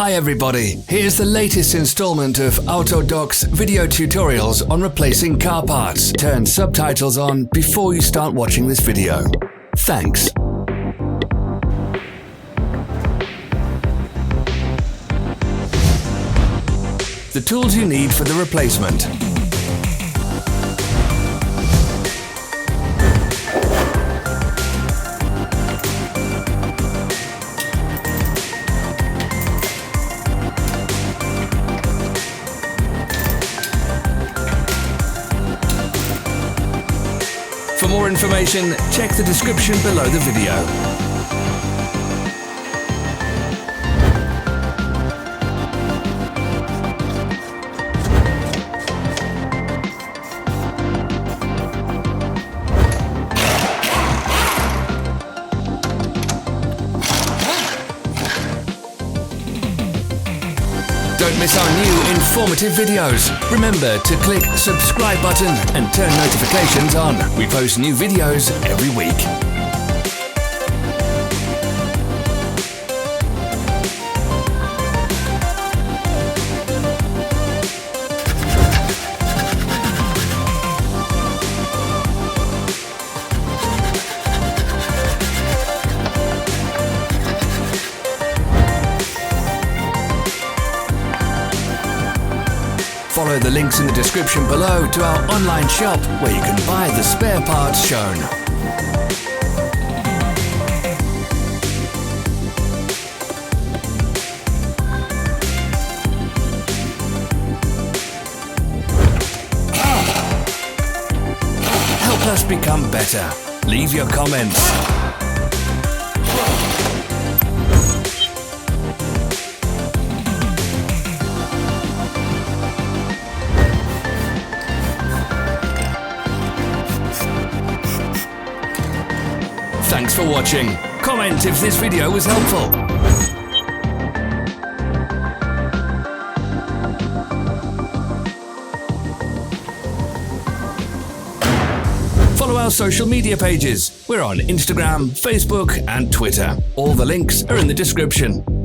Hi everybody, here's the latest installment of Autodoc's video tutorials on replacing car parts. Turn subtitles on before you start watching this video. Thanks. The tools you need for the replacement. For more information, check the description below the video. Don't miss our new informative videos. Remember to click subscribe button and turn notifications on. We post new videos every week. Follow the links in the description below to our online shop where you can buy the spare parts shown. Help us become better. Leave your comments. Thanks for watching. Comment if this video was helpful. Follow our social media pages. We're on Instagram, Facebook and Twitter. All the links are in the description.